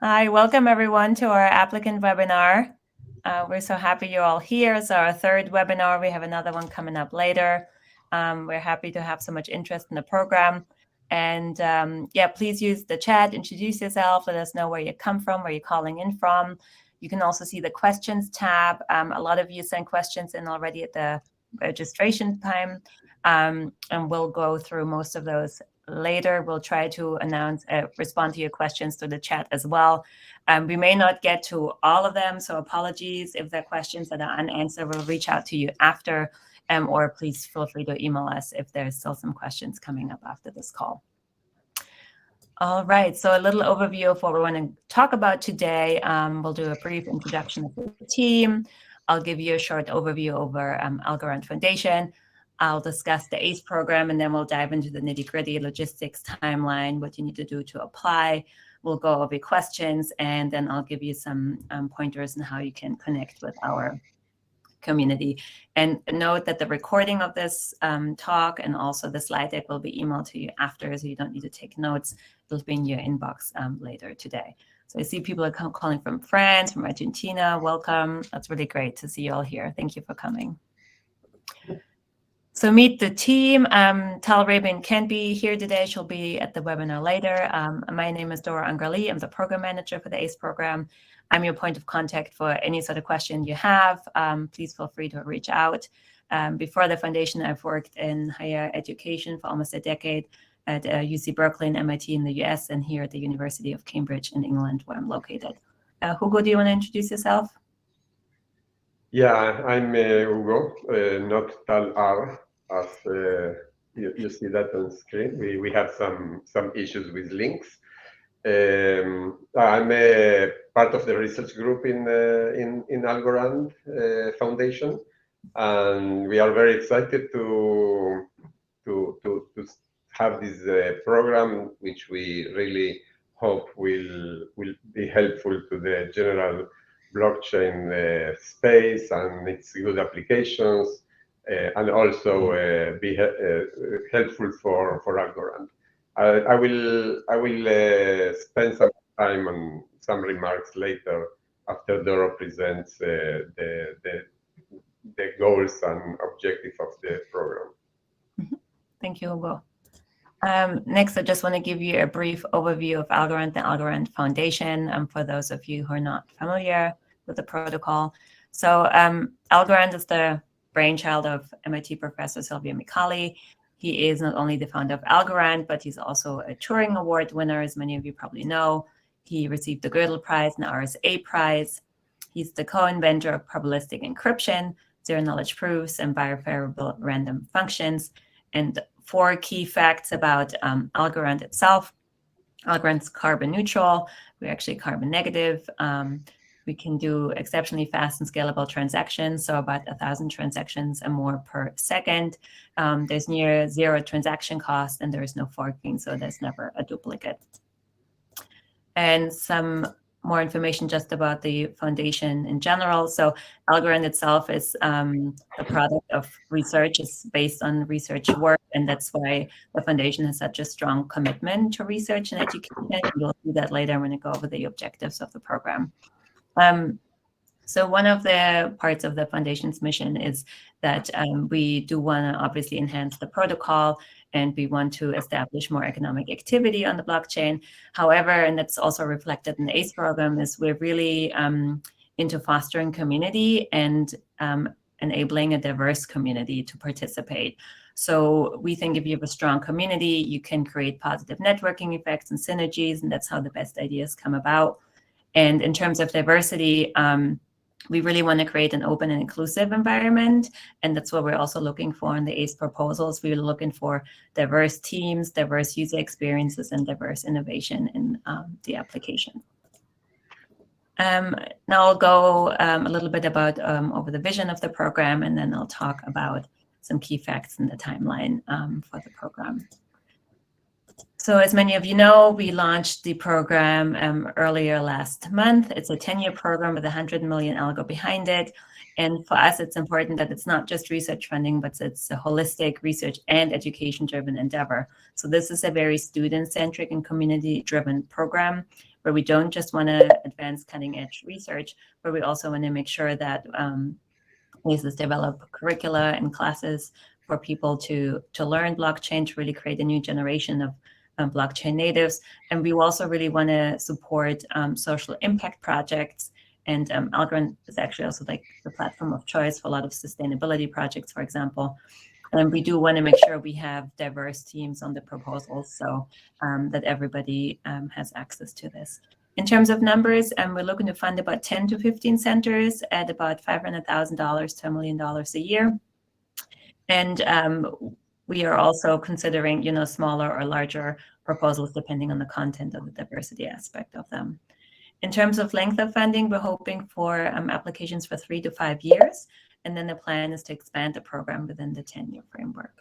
Hi, welcome everyone to our applicant webinar. We're so happy you're all here. It's our third webinar. We have another one coming up later. We're happy to have so much interest in the program. And yeah, please use the chat, introduce yourself, let us know where you come from, where you're calling in from. You can also see the questions tab. A lot of you sent questions in already at the registration time, and we'll go through most of those later. We'll try to respond to your questions through the chat as well. We may not get to all of them, so apologies if there are questions that are unanswered. We'll reach out to you after, or please feel free to email us if there's still some questions coming up after this call. All right, so a little overview of what we want to talk about today. We'll do a brief introduction of the team. I'll give you a short overview over Algorand Foundation. I'll discuss the ACE program, and then we'll dive into the nitty-gritty logistics timeline, what you need to do to apply. We'll go over questions, and then I'll give you some pointers on how you can connect with our community. And note that the recording of this talk and also the slide deck will be emailed to you after, so you don't need to take notes. It'll be in your inbox later today. So I see people are calling from France, from Argentina. Welcome. That's really great to see you all here. Thank you for coming. So meet the team. Tal Rabin can't be here today. She'll be at the webinar later. My name is Dora Angrali. I'm the program manager for the ACE program. I'm your point of contact for any sort of question you have. Please feel free to reach out. Before the foundation, I've worked in higher education for almost a decade at UC Berkeley and MIT in the US, and here at the University of Cambridge in England, where I'm located. Hugo, do you want to introduce yourself? Yeah, I'm Hugo, not Tal R, as you see that on screen. We have some issues with links. I'm a part of the research group in Algorand Foundation, and we are very excited to have this program, which we really hope will be helpful to the general blockchain space and its good applications, and also be helpful for Algorand. I will spend some time on some remarks later after Doro presents the goals and objectives of the program. Thank you, Hugo. Next, I just want to give you a brief overview of Algorand, the Algorand Foundation, for those of you who are not familiar with the protocol. So Algorand is the brainchild of MIT professor Silvio Micali. He is not only the founder of Algorand, but he's also a Turing Award winner, as many of you probably know. He received the Gödel Prize and the RSA Prize. He's the co-inventor of probabilistic encryption, zero-knowledge proofs, and verifiable random functions. And 4 key facts about Algorand itself. Algorand's carbon neutral. We're actually carbon negative. We can do exceptionally fast and scalable transactions, so about 1,000 transactions and more per second. There's near zero transaction cost, and there is no forking, so there's never a duplicate. And some more information just about the foundation in general. So Algorand itself is a product of research. It's based on research work, and that's why the foundation has such a strong commitment to research and education. You'll see that later when I go over the objectives of the program. So one of the parts of the foundation's mission is that we do want to obviously enhance the protocol, and we want to establish more economic activity on the blockchain. However, and that's also reflected in the ACE program, is we're really into fostering community and enabling a diverse community to participate. So we think if you have a strong community, you can create positive networking effects and synergies, and that's how the best ideas come about. And in terms of diversity, we really want to create an open and inclusive environment. And that's what we're also looking for in the ACE proposals. We're looking for diverse teams, diverse user experiences, and diverse innovation in the application. Now I'll go a little bit about over the vision of the program, and then I'll talk about some key facts in the timeline for the program. So as many of you know, we launched the program earlier last month. It's a 10-year program with 100 million algo behind it. And for us, it's important that it's not just research funding, but it's a holistic research and education-driven endeavor. So this is a very student-centric and community-driven program. where we don't just want to advance cutting edge research, but we also want to make sure that ACES develop curricula and classes for people to learn blockchain, to really create a new generation of blockchain natives. And we also really want to support social impact projects. And Algorand is actually also like the platform of choice for a lot of sustainability projects, for example. And we do want to make sure we have diverse teams on the proposals so that everybody has access to this. In terms of numbers, we're looking to fund about 10 to 15 centers at about $500,000 to $1 million a year. And we are also considering, smaller or larger proposals depending on the content of the diversity aspect of them. In terms of length of funding, we're hoping for applications for 3 to 5 years. And then the plan is to expand the program within the 10-year framework.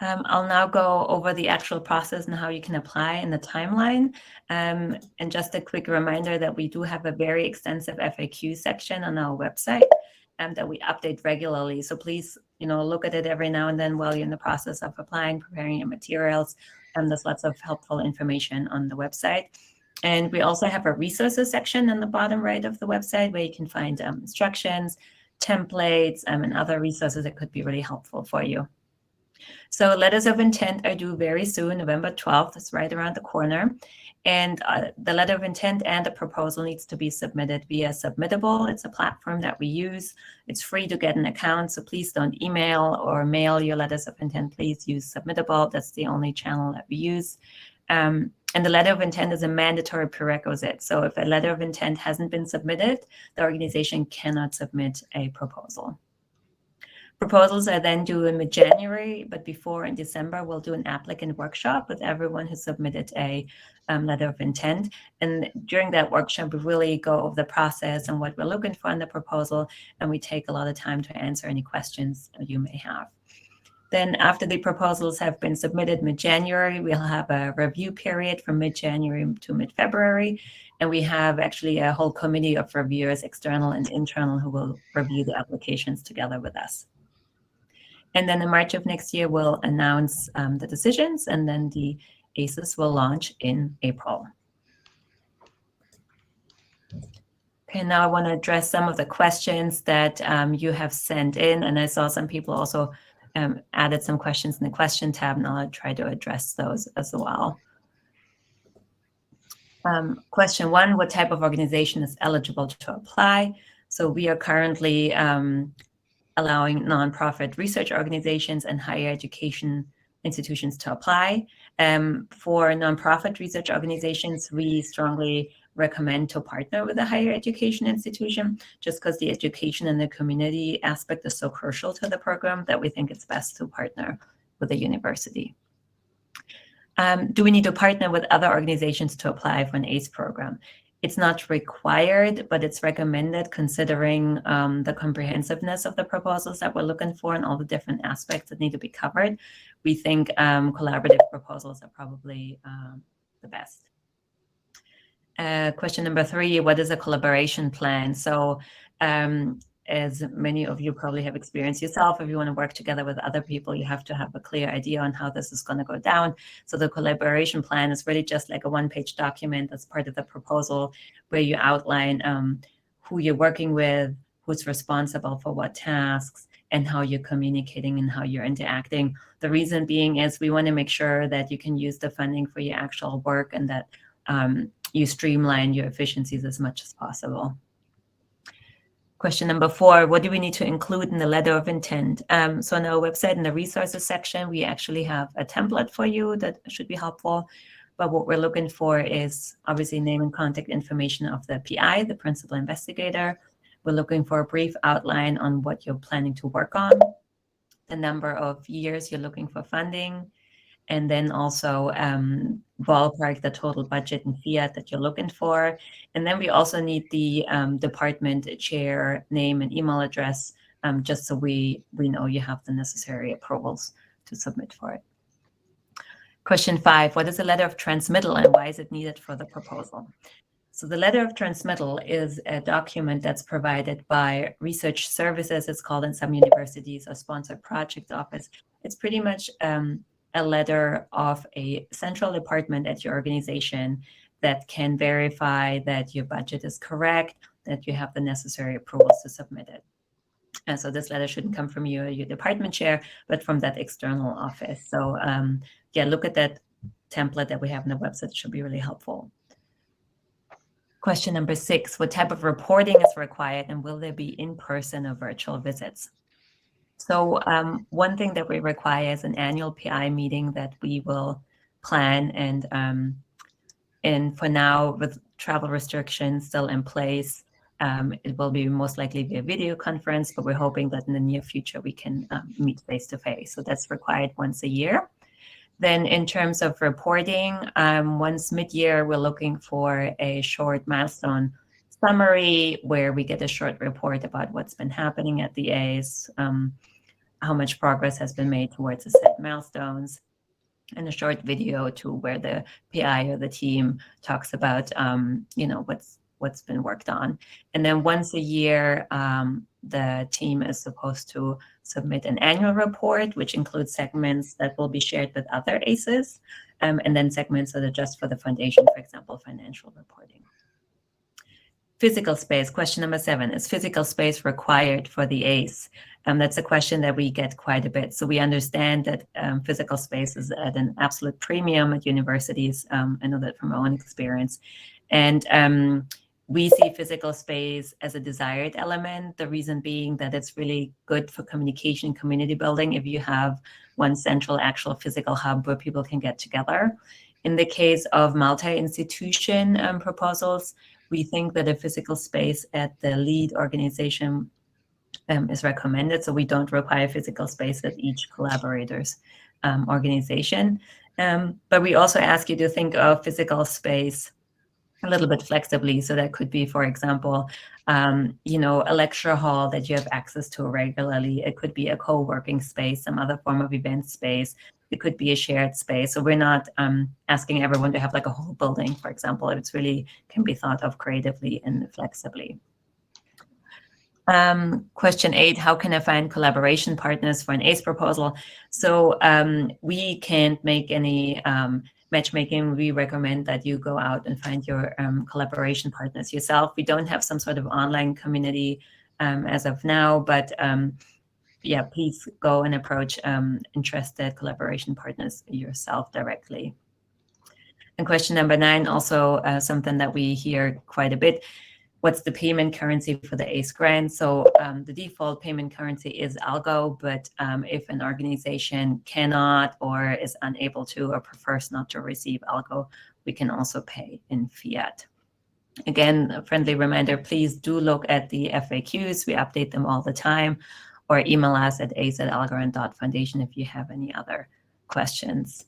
I'll now go over the actual process and how you can apply in the timeline. And just a quick reminder that we do have a very extensive FAQ section on our website that we update regularly. So please, look at it every now and then while you're in the process of applying, preparing your materials. There's lots of helpful information on the website. And we also have a resources section on the bottom right of the website where you can find instructions, templates, and other resources that could be really helpful for you. So letters of intent are due very soon, November 12th. It's right around the corner. And the letter of intent and the proposal needs to be submitted via Submittable. It's a platform that we use. It's free to get an account, so please don't email or mail your letters of intent. Please use Submittable. That's the only channel that we use. And the letter of intent is a mandatory prerequisite. So if a letter of intent hasn't been submitted, the organization cannot submit a proposal. Proposals are then due in mid-January, but before in December, we'll do an applicant workshop with everyone who submitted a letter of intent. And during that workshop, we really go over the process and what we're looking for in the proposal, and we take a lot of time to answer any questions you may have. Then after the proposals have been submitted mid-January, we'll have a review period from mid-January to mid-February. And we have actually a whole committee of reviewers, external and internal, who will review the applications together with us. And then in March of next year, we'll announce the decisions, and then the ACES will launch in April. Okay, now I want to address some of the questions that you have sent in. And I saw some people also added some questions in the question tab, and I'll try to address those as well. Question 1, what type of organization is eligible to apply? So we are currently allowing nonprofit research organizations and higher education institutions to apply. For nonprofit research organizations, we strongly recommend to partner with a higher education institution, just because the education and the community aspect is so crucial to the program that we think it's best to partner with a university. Do we need to partner with other organizations to apply for an ACE program? It's not required, but it's recommended considering the comprehensiveness of the proposals that we're looking for and all the different aspects that need to be covered. We think collaborative proposals are probably the best. Question number 3, what is a collaboration plan? So as many of you probably have experienced yourself, if you want to work together with other people, you have to have a clear idea on how this is going to go down. So the collaboration plan is really just like a one-page document that's part of the proposal where you outline who you're working with, who's responsible for what tasks, and how you're communicating and how you're interacting. The reason being is we want to make sure that you can use the funding for your actual work and that you streamline your efficiencies as much as possible. Question number 4, what do we need to include in the letter of intent? So on our website in the resources section, we actually have a template for you that should be helpful. But what we're looking for is obviously name and contact information of the PI, the principal investigator. We're looking for a brief outline on what you're planning to work on, the number of years you're looking for funding, and then also ballpark the total budget and fiat that you're looking for. And then we also need the department chair name and email address, just so we know you have the necessary approvals to submit for it. Question 5, what is a letter of transmittal and why is it needed for the proposal? So the letter of transmittal is a document that's provided by research services, it's called in some universities, or sponsored project office. It's pretty much a letter of a central department at your organization that can verify that your budget is correct, that you have the necessary approvals to submit it. And so this letter shouldn't come from you or your department chair, but from that external office. So yeah, look at that template that we have on the website. It should be really helpful. Question number 6, what type of reporting is required, and will there be in-person or virtual visits? So one thing that we require is an annual PI meeting that we will plan, and for now, with travel restrictions still in place, it will be most likely via video conference, but we're hoping that in the near future we can meet face-to-face. So that's required once a year. Then in terms of reporting, once mid-year, we're looking for a short milestone summary where we get a short report about what's been happening at the A's, how much progress has been made towards the set milestones, and a short video to where the PI or the team talks about, what's been worked on. And then once a year, the team is supposed to submit an annual report, which includes segments that will be shared with other ACEs, and then segments that are just for the foundation, for example, financial reporting. Physical space, question number 7, is physical space required for the ACE? That's a question that we get quite a bit. So we understand that physical space is at an absolute premium at universities. I know that from our own experience. And we see physical space as a desired element, the reason being that it's really good for communication, community building, if you have one central actual physical hub where people can get together. In the case of multi-institution proposals, we think that a physical space at the lead organization is recommended. So we don't require physical space at each collaborator's organization. But we also ask you to think of physical space a little bit flexibly. So that could be, for example, a lecture hall that you have access to regularly. It could be a co-working space, some other form of event space. It could be a shared space. So we're not asking everyone to have like a whole building, for example. It's really can be thought of creatively and flexibly. Question 8, how can I find collaboration partners for an ACE proposal? So we can't make any matchmaking. We recommend that you go out and find your collaboration partners yourself. We don't have some sort of online community as of now, but yeah, please go and approach interested collaboration partners yourself directly. And question number 9, also something that we hear quite a bit. What's the payment currency for the ACE grant? So the default payment currency is Algo, but if an organization cannot or is unable to or prefers not to receive Algo, we can also pay in fiat. Again, a friendly reminder, please do look at the FAQs. We update them all the time, or email us at ace@algorand.foundation if you have any other questions.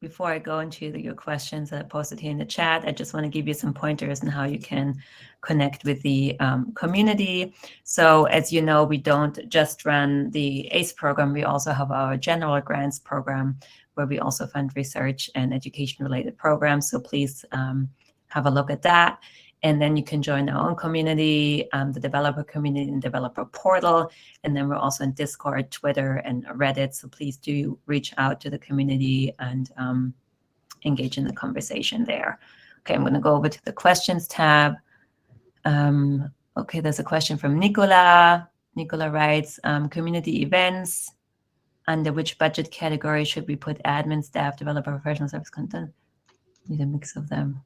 Before I go into your questions that I posted here in the chat, I just want to give you some pointers on how you can connect with the community. So as you know, we don't just run the ACE program. We also have our general grants program where we also fund research and education-related programs. So please have a look at that. And then you can join our own community, the developer community and developer portal. And then we're also in Discord, Twitter, and Reddit. So please do reach out to the community and engage in the conversation there. Okay, I'm going to go over to the questions tab. Okay, there's a question from Nicola. Nicola writes, community events, under which budget category should we put admin, staff, developer, professional service content? Need a mix of them.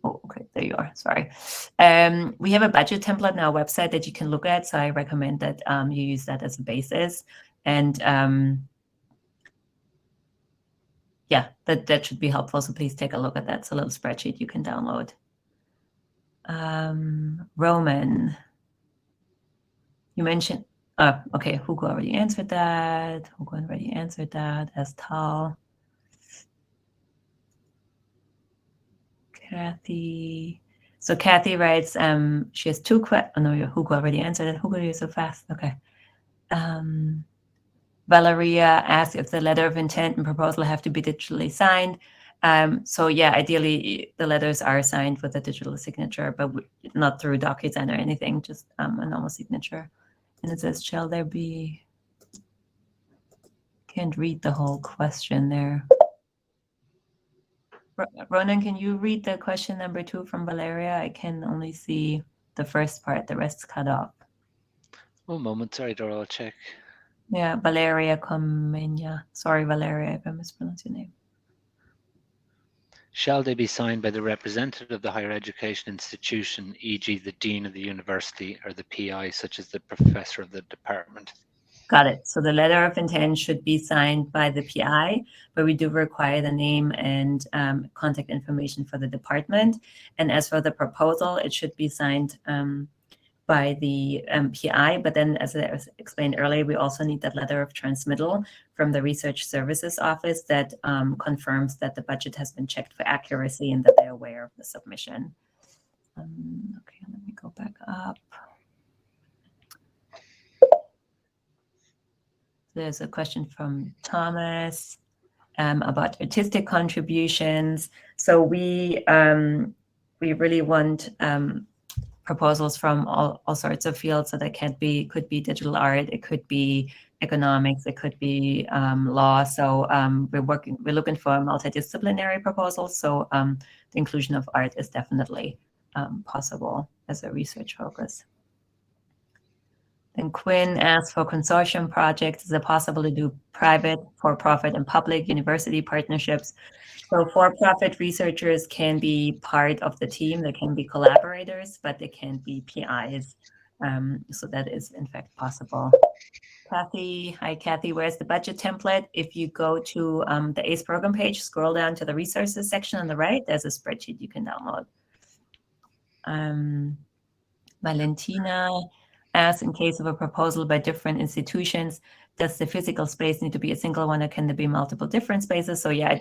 Oh, okay, there you are, sorry. We have a budget template on our website that you can look at, so I recommend that you use that as a basis. And yeah, that should be helpful, so please take a look at that. It's a little spreadsheet you can download. Roman, you mentioned, okay, Hugo already answered that. As Tal. Kathy. So Kathy writes, she has 2 questions. Oh, no, Hugo already answered it. Hugo, you're so fast. Okay. Valeria asked if the letter of intent and proposal have to be digitally signed. So yeah, ideally the letters are signed with a digital signature, but not through DocuSign or anything, just a normal signature. And it says, shall there be... Can't read the whole question there. Ronan, can you read the question number 2 from Valeria? I can only see the first part, the rest's cut off. 1 moment, sorry, Dora, I'll check. Yeah, Valeria Comenia. Sorry, Valeria, if I mispronounced your name. Shall they be signed by the representative of the higher education institution, e.g. the dean of the university or the PI, such as the professor of the department? Got it. So the letter of intent should be signed by the PI, but we do require the name and contact information for the department. And as for the proposal, it should be signed by the PI, but then as I explained earlier, we also need that letter of transmittal from the Research Services Office that confirms that the budget has been checked for accuracy and that they're aware of the submission. Okay, let me go back up. There's a question from Thomas about artistic contributions. So we really want proposals from all sorts of fields. So that could be digital art, it could be economics, it could be law. So we're looking for multidisciplinary proposals. So the inclusion of art is definitely possible as a research focus. Then Quinn asked for consortium projects. Is it possible to do private, for-profit, and public university partnerships? So for-profit researchers can be part of the team. They can be collaborators, but they can't be PIs. So that is, in fact, possible. Kathy, hi, Kathy. Where's the budget template? If you go to the ACE program page, scroll down to the resources section on the right, there's a spreadsheet you can download. Valentina asks, in case of a proposal by different institutions, does the physical space need to be a single one or can there be multiple different spaces? So yeah, I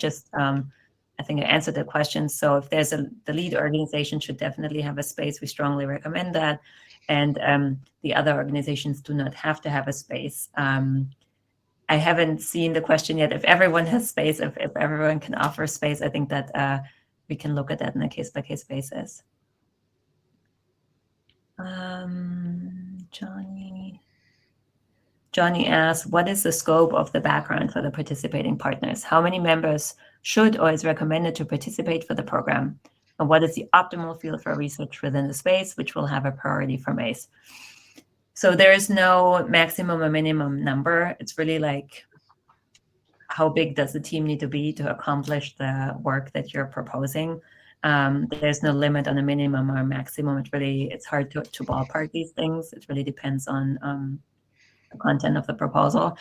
think I answered the question. So if there's the lead organization should definitely have a space. We strongly recommend that. And the other organizations do not have to have a space. I haven't seen the question yet. If everyone has space, if everyone can offer space, I think that we can look at that on a case-by-case basis. Johnny asks, what is the scope of the background for the participating partners? How many members should or is recommended to participate for the program? And what is the optimal field for research within the space, which will have a priority from ACE? So there is no maximum or minimum number. It's really like, how big does the team need to be to accomplish the work that you're proposing? There's no limit on a minimum or maximum. It's hard to ballpark these things. It really depends on the content of the proposal.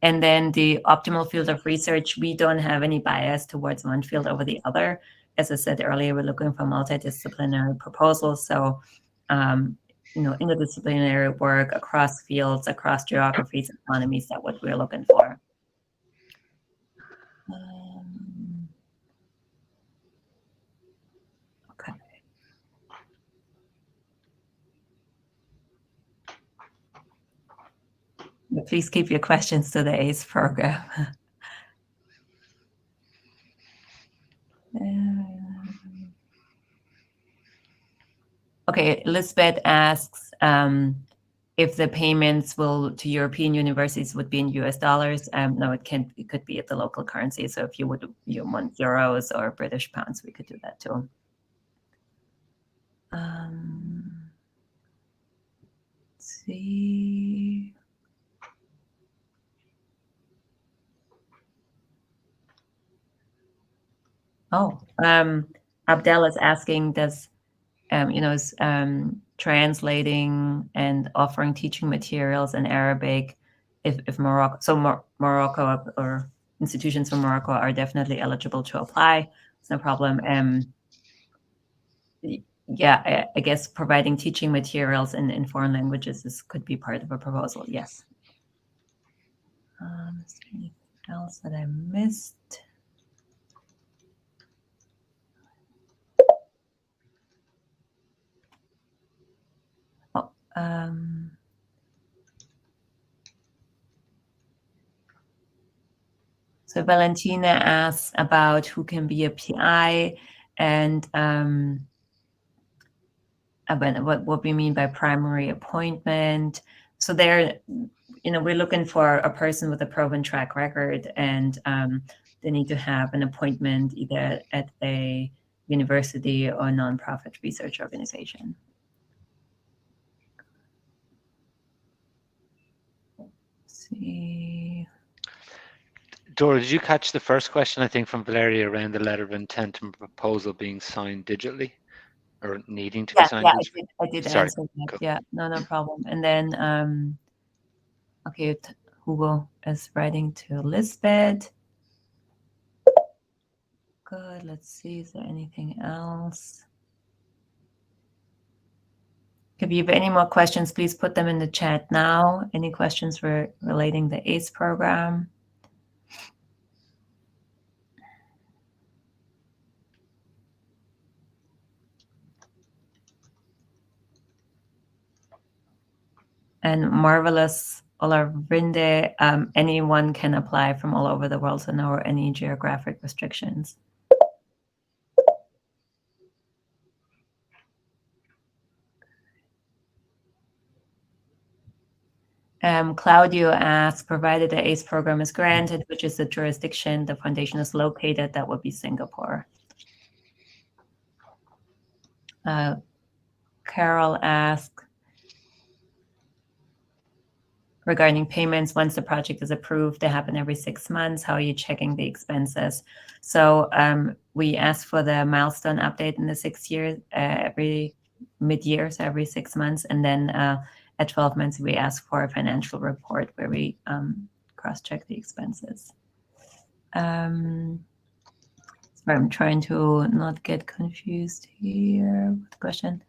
And then the optimal field of research, we don't have any bias towards one field over the other. As I said earlier, we're looking for multidisciplinary proposals. So, interdisciplinary work across fields, across geographies, economies, that's what we're looking for. Okay. But please keep your questions to the ACE program. Okay, Elizabeth asks if the payments to European universities would be in US dollars. No, it could be at the local currency. So if you want euros or British pounds, we could do that too. Let's see. Oh, Abdel is asking, does translating and offering teaching materials in Arabic, if Morocco, so Morocco or institutions from Morocco are definitely eligible to apply. It's no problem. Yeah, I guess providing teaching materials in foreign languages could be part of a proposal. Yes. Is there anything else that I missed? So Valentina asks about who can be a PI and about what we mean by primary appointment. so they're, we're looking for a person with a proven track record, and they need to have an appointment either at a university or nonprofit research organization. Let's see. Dora, did you catch the first question, I think, from Valeria around the letter of intent and proposal being signed digitally, or needing to be signed digitally? I did Sorry. answer that. Cool. Yeah, no problem. And then, okay, Hugo is writing to Lisbeth. Good. Let's see. Is there anything else? If you have any more questions, please put them in the chat now. Any questions relating the ACE program? And marvelous Olarinde, anyone can apply from all over the world, so no any geographic restrictions. Claudio asks, provided the ACE program is granted, which is the jurisdiction the foundation is located, that would be Singapore. Carol asks, regarding payments, once the project is approved, they happen every 6 months. How are you checking the expenses? So we ask for the milestone update in the 6 years, every mid-year, so every 6 months. And then at 12 months, we ask for a financial report where we cross-check the expenses. Sorry, I'm trying to not get confused here with the question.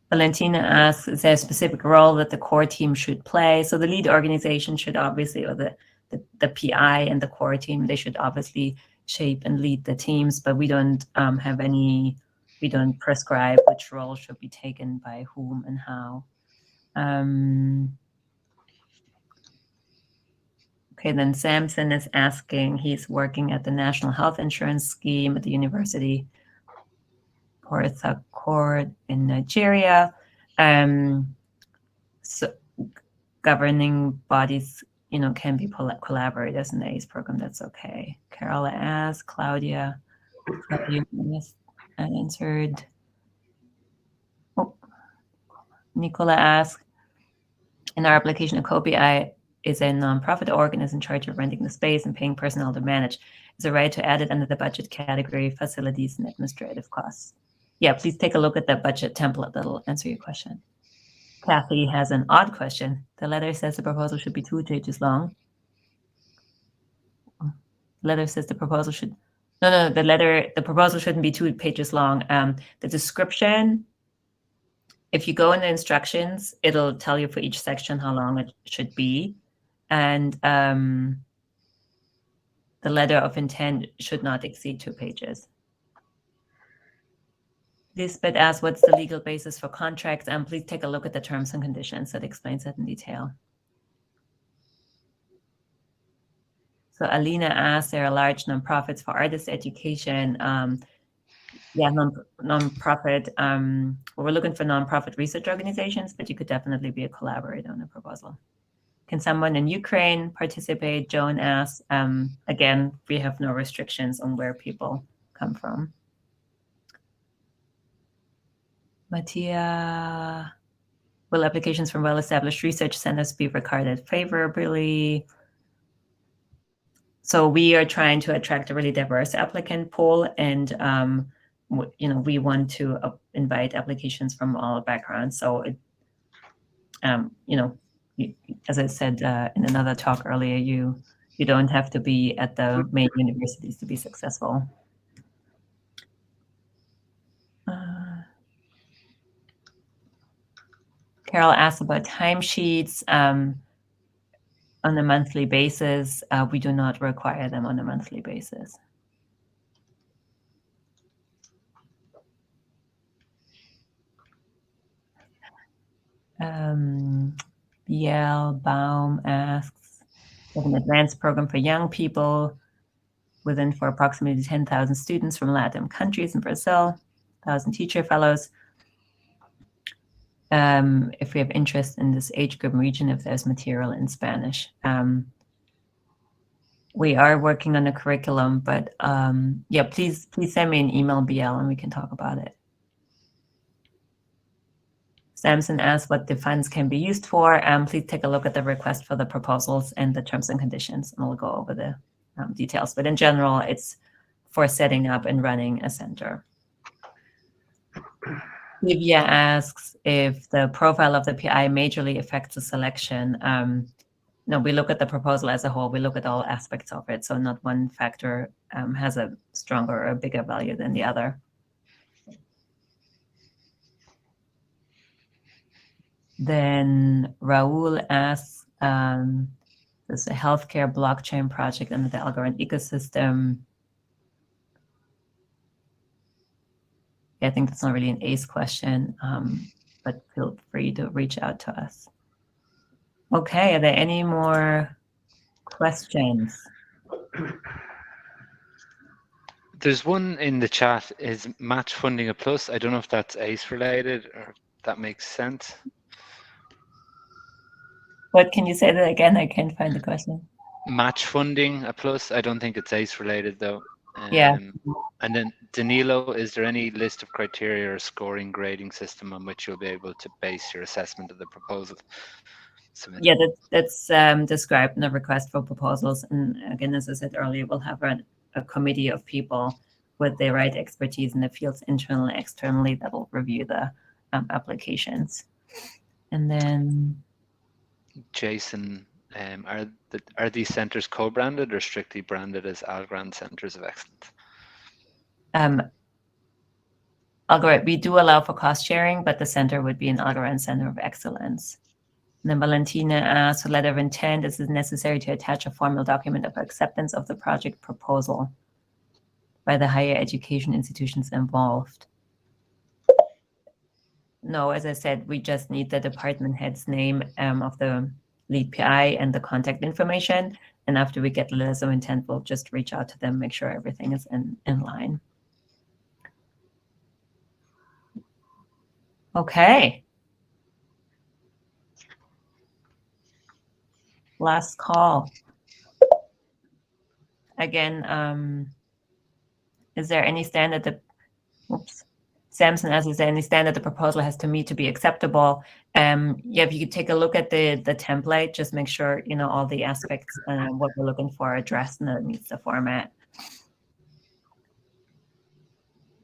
Valentina asks, is there a specific role that the core team should play? So the lead organization should obviously, or the PI and the core team, they should obviously shape and lead the teams, but we don't have any, we don't prescribe which role should be taken by whom and how. Okay, then Samson is asking, he's working at the National Health Insurance Scheme at the University Port Harcourt in Nigeria. So governing bodies, can be collaborators in the ACE program. That's okay. Carola asked, Claudia answered. Oh, Nicola asked, in our application, a co-PI is a nonprofit organ is in charge of renting the space and paying personnel to manage. Is it right to add it under the budget category, facilities and administrative costs? Yeah, please take a look at that budget template. That'll answer your question. Kathy has an odd question. The letter says the proposal should be 2 pages long. The letter says the proposal should, the proposal shouldn't be 2 pages long. The description, if you go in the instructions, it'll tell you for each section how long it should be. And the letter of intent should not exceed 2 pages. Lisbeth asks, what's the legal basis for contracts? And please take a look at the terms and conditions that explains that in detail. So Alina asks, there are large nonprofits for artist education. Yeah, nonprofit. We're looking for nonprofit research organizations, but you could definitely be a collaborator on a proposal. Can someone in Ukraine participate? Joan asks. Again, we have no restrictions on where people come from. Mattia, will applications from well-established research centers be regarded favorably? So we are trying to attract a really diverse applicant pool, and we want to invite applications from all backgrounds. So it, as I said in another talk earlier, you don't have to be at the main universities to be successful. Carol asked about timesheets on a monthly basis. We do not require them on a monthly basis. Biel Baum asks, we have an advanced program for young people for approximately 10,000 students from Latin countries in Brazil, 1,000 teacher fellows. if we have interest in this age group region, if there's material in Spanish. We are working on a curriculum, but yeah, please send me an email, BL, and we can talk about it. Samson asked what the funds can be used for. Please take a look at the request for the proposals and the terms and conditions, and we'll go over the details. But in general, it's for setting up and running a center. Livia asks if the profile of the PI majorly affects the selection. No, we look at the proposal as a whole. We look at all aspects of it. So not one factor has a stronger or bigger value than the other. Then Raul asks, there's a healthcare blockchain project under the Algorand ecosystem. I think that's not really an ACE question, but feel free to reach out to us. Okay, are there any more questions? There's one in the chat. Is match funding a plus? I don't know if that's ACE related or if that makes sense. What, can you say that again? I can't find the question. Match funding a plus? I don't think it's ACE related though. Yeah. And then Danilo, is there any list of criteria or scoring grading system on which you'll be able to base your assessment of the proposal? Yeah, that's described in the request for proposals. And again, as I said earlier, we'll have a committee of people with the right expertise in the fields, internally, externally, that will review the applications. And then Jason, are these centers co-branded or strictly branded as Algorand Centres of Excellence? Algorand, we do allow for cost sharing, but the center would be an Algorand Center of Excellence. And then Valentina asks, a letter of intent, is it necessary to attach a formal document of acceptance of the project proposal by the higher education institutions involved? No, as I said, we just need the department head's name of the lead PI and the contact information. And after we get the letters of intent, we'll just reach out to them, make sure everything is in line. Okay. Last call. Again, is there any standard that, oops, Samson asks, is there any standard the proposal has to meet to be acceptable? Yeah, if you could take a look at the template, just make sure, you know, all the aspects what we're looking for are addressed and that it meets the format.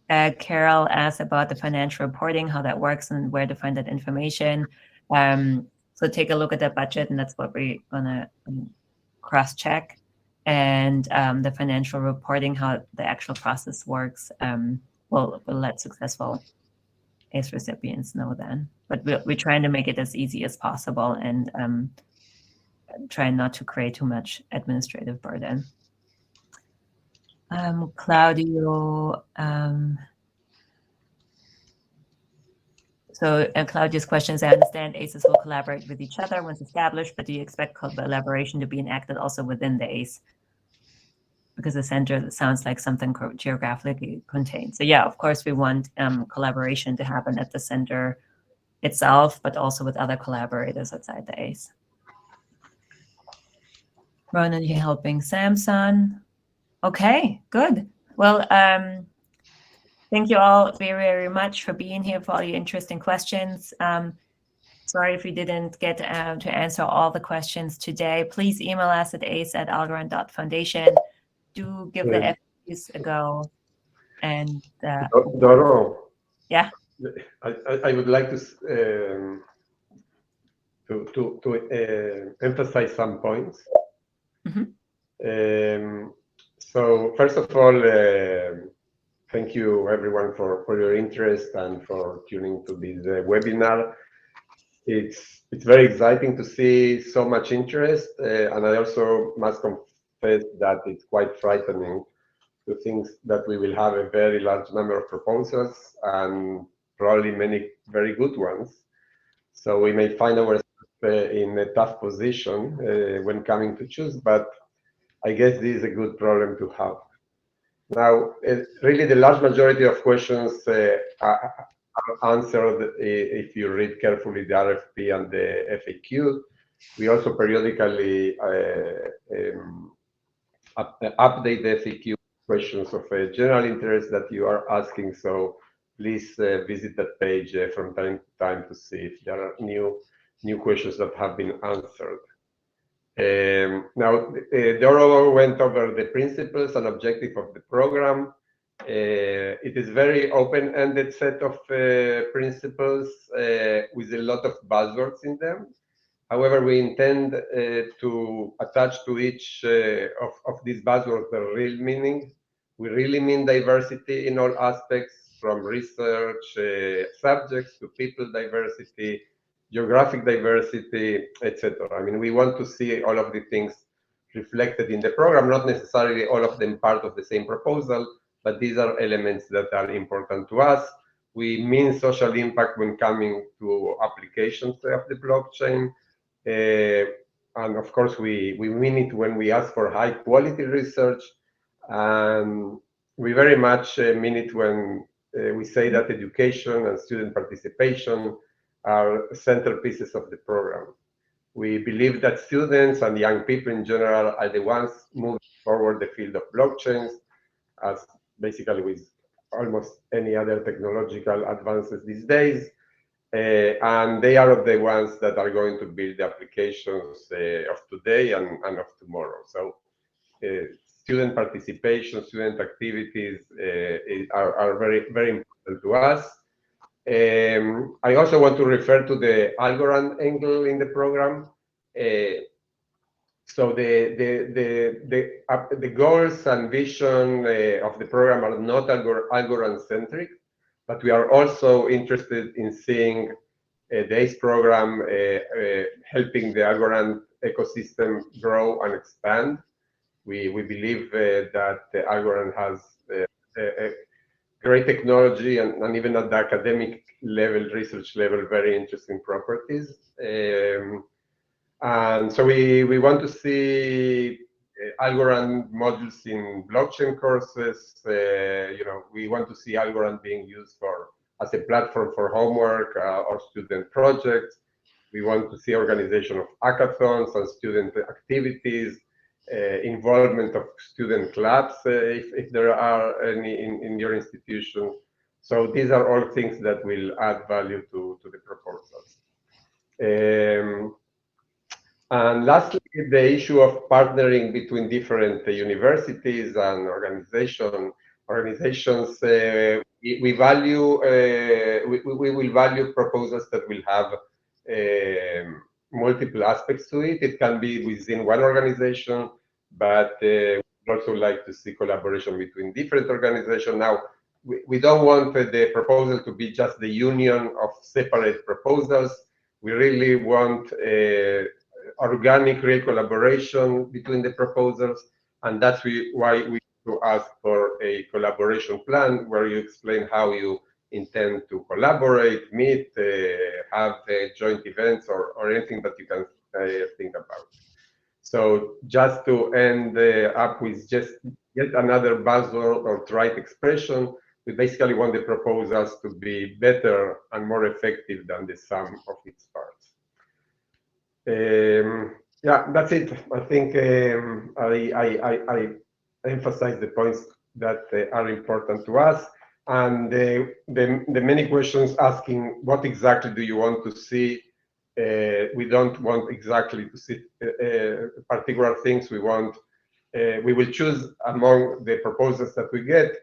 Carol asked about the financial reporting, how that works and where to find that information. So take a look at the budget, and that's what we're gonna cross-check. And the financial reporting, how the actual process works, we'll let successful ACE recipients know then. But we're trying to make it as easy as possible and trying not to create too much administrative burden. Claudio, so Claudia's question is, I understand ACEs will collaborate with each other once established, but do you expect collaboration to be enacted also within the ACE? Because the center sounds like something geographically contained. So yeah, of course, we want collaboration to happen at the center itself, but also with other collaborators outside the ACE. Ronan, you're helping Samson. Okay, good. Well, thank you all very, very much for being here, for all your interesting questions. Sorry if we didn't get to answer all the questions today. Please email us at ace@algorand.foundation. Do give the FAQs a go. And Doro, yeah, I would like to emphasize some points. Mm-hmm. So first of all, thank you everyone for your interest and for tuning to this webinar. It's very exciting to see so much interest, and I also must confess that it's quite frightening to think that we will have a very large number of proposals and probably many very good ones. So we may find ourselves in a tough position when coming to choose, but I guess this is a good problem to have. Now, really the large majority of questions are answered if you read carefully the RFP and the FAQ. We also periodically update the FAQ questions of general interest that you are asking. So please visit that page from time to time to see if there are new questions that have been answered. Now, Doro went over the principles and objective of the program. It is very open-ended set of principles with a lot of buzzwords in them. However, we intend to attach to each of these buzzwords the real meaning. We really mean diversity in all aspects, from research subjects to people diversity, geographic diversity, etc. I mean, we want to see all of the things reflected in the program, not necessarily all of them part of the same proposal, but these are elements that are important to us. We mean social impact when coming to applications of the blockchain. And of course, we mean it when we ask for high quality research. And we very much mean it when we say that education and student participation are centerpieces of the program. We believe that students and young people in general are the ones moving forward the field of blockchains, as basically with almost any other technological advances these days. And they are the ones that are going to build the applications of today and of tomorrow. So student participation, student activities are very, very important to us. I also want to refer to the Algorand angle in the program. So the goals and vision of the program are not Algorand-centric, but we are also interested in seeing the ACE program helping the Algorand ecosystem grow and expand. We believe that the Algorand has great technology and even at the academic level, research level, very interesting properties. And so we want to see Algorand modules in blockchain courses. We want to see Algorand being used as a platform for homework or student projects. We want to see organization of hackathons and student activities, involvement of student clubs if there are any in your institution. So these are all things that will add value to the proposals. And lastly, the issue of partnering between different universities and organizations. We value we will value proposals that will have multiple aspects to it. It can be within one organization, but we also like to see collaboration between different organizations. Now, we don't want the proposal to be just the union of separate proposals. We really want organic real collaboration between the proposals, and that's why we to ask for a collaboration plan where you explain how you intend to collaborate, meet, have joint events or anything that you can think about. So just to end up with just yet another buzzword or trite expression, we basically want the proposals to be better and more effective than the sum of its parts. Yeah, that's it. I think I emphasize the points that are important to us, and the many questions asking what exactly do you want to see. We don't want exactly to see particular things. We will choose among the proposals that we get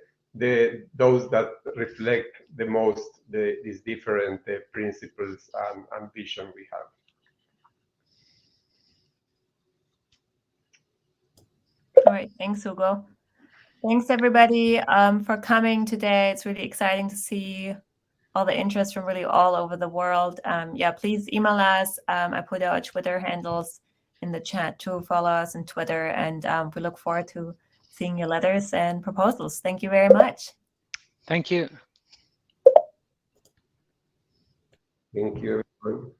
those that reflect the most these different principles and vision we have. All right, thanks, Hugo. Thanks, everybody, for coming today. It's really exciting to see all the interest from really all over the world. Yeah, please email us. I put our Twitter handles in the chat to follow us on Twitter, and we look forward to seeing your letters and proposals. Thank you very much. Thank you. Thank you, everyone.